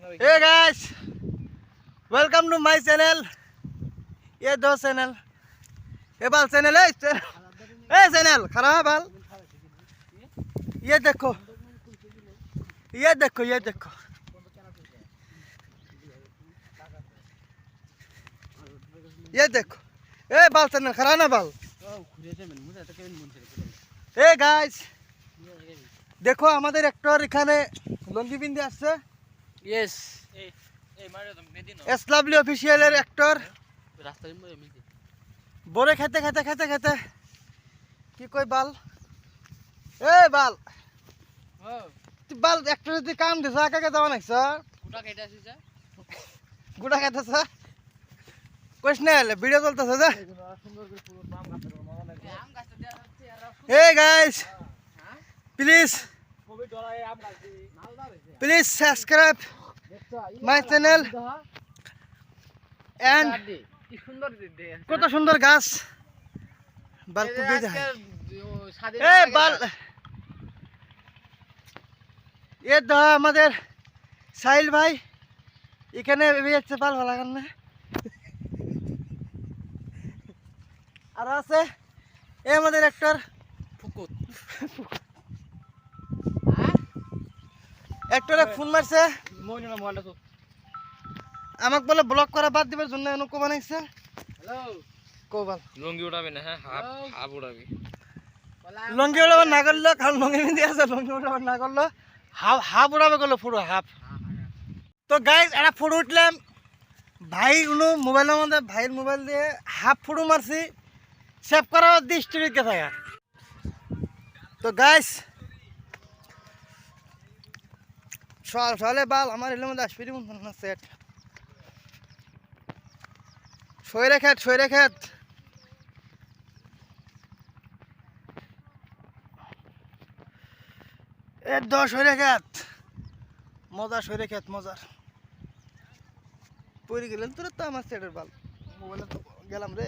Hey guys, welcome to my channel. ये दो channel ये बाल चैनल है चैनल खराब है बाल ये देखो ये देखो ये देखो ये देखो ए बाल चैनल खराब ना बाल ए गाइस देखो हमारे एक्टर এখানে লঙ্গি পিন্দে আসছে यस এসডব্লিউ অফিশিয়ালের एक्टर বড়ে খেতে খেতে খেতে খেতে কি কই বাল এ বাল তুই বাল एक्टर তুই কাম দিছ আকাকে যাওয়া নাইছ গুড়া খাইতেছ কইস না ভিডিও চলতেছে যা hey guys please subscribe my channel and কত সুন্দর গাছ বাল কুবে যায় এ বাল এ দা আমাদের সাইল ভাই এখানে বেরিয়েছে বাল ভালো লাগান না আর আছে এ আমাদের एक्टर ফুকুত एक्टरे ফোন মারছে মই না মোবাইলটা তো আমাক বলে ব্লক করা বাদ দিবার জন্য এনো কো বানাইছে হ্যালো কোবাল লঙ্গি উড়াবে না হ্যাঁ হাফ উড়াবে লঙ্গি উড়াবার না করলো কারণ লঙ্গি বিন্দি আছে লঙ্গি উড়াবার না করলো হাফ উড়াবে করলো পুরো হাফ তো গাইস এটা ফটো উঠলাম ভাই উনো মোবাইলের মধ্যে ভাইয়ের মোবাইল দিয়ে হাফ ফটো মারছি সেভ করা দি স্টোরিতে থাকে তো গাইস সকালে বাল আমার এর মধ্যে আসবি না সেট শরীরে খেত এ 10 শরীরে খেত মজা শরীরে খেত মজার পড়ে গেলেন তোরা তো আমার সেটের বাল মোবাইলে তো গেলাম রে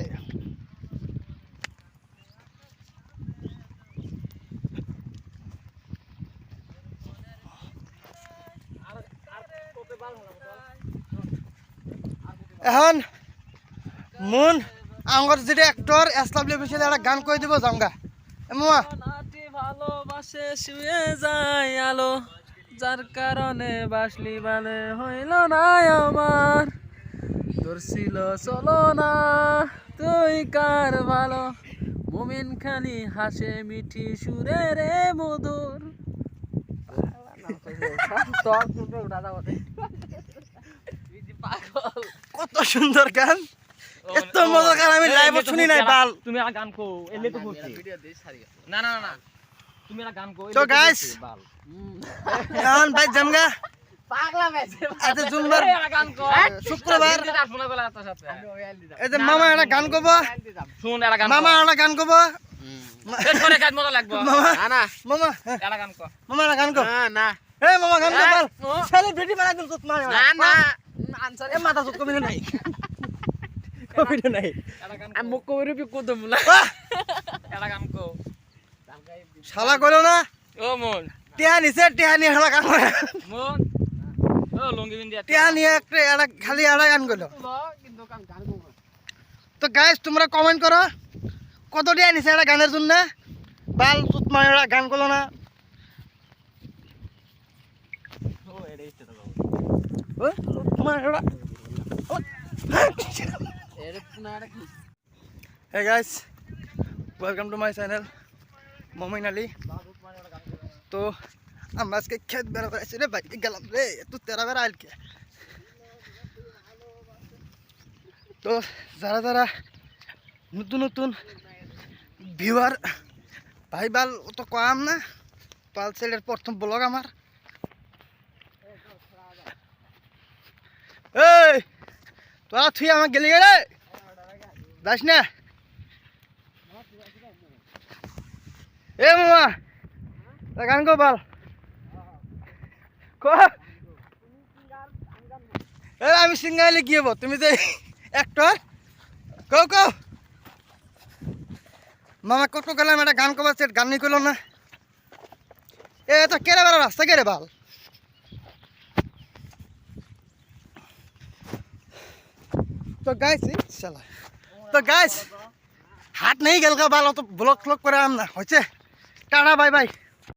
এখন মুন আমার যেটা एक्टर এসডব্লিউ অফিশিয়াল একটা গান কই দিব জামগা মামা নাটি ভালোবাসে শুয়ে যায় আলো যার কারণে বাসলি বালে হইল না আমার তোর ছিল চলো না তুই কার ভালো মুমিন খালি হাসে মিঠি সুরে রে মধুর কত সুন্দর গান এত মজা গান আমি লাইভে শুনি নাই বাল তুমি আর গান কো এলে তো বলছি না না না তুমি আর গান কো তো গাইস এখন ভাই জামগা পাগলা মেছে আজ জুমবার গান কো শুক্রবার শোনা গলা তোর সাথে এই যে মামা একটা গান কব শুন এরা গান মামা একটা গান কব বেশ করে কাজ মজা লাগবে না না মামা এরা গান কো মামা একটা গান কব না না এ মামা গান কব বাল সেলিব্রিটি বানাই দিল তোত মারে না না আনসার এ মাথা সুত কবি নাই কবি নাই আমি মুখ কইরে বি কত মুলা এরা গান কো শালা কইলো না ও মন টিয়া নিয়ে শালা গান করে মন ও লঙ্গি বিন্দি টিয়া নিয়ে একটা খালি একটা গান কইলো কিন্তু গান কো তো গাইস তোমরা কমেন্ট করো কত টিয়া নিছে একটা গানের জন্য বাল সুত মারা গান করলো না ও এটাই তো ও তোমার এরা এর পুনারা কি Hey guys, welcome to my channel, Momin Ali. তো আমরা আজকে খেত বেড়াতে আসছি রে ভাই গেলাম রে তুই তেরা বেড়া আইল কে তো যারা যারা নতুন নতুন ভিউয়ার ভাই বাল অত কম না পাল ছেলের প্রথম ব্লগ আমার এই তোরা তুই আমার গেলি রে যাস না এ মামা গান কো বাল কো এ আমি সিঙ্গাইলে কি হবো তুমি যে एक्टर কও কও মামা কত গেলাম একটা গান কবার সেট গান নি কইলো না এ তো কেরে বেড়া রাস্তা কেরে বাল তো গাইস চলা তো গাইস হাত নেই গেল का बाल तो ब्लॉक फ्लॉक করে আম না হচ্ছে টাটা বাই বাই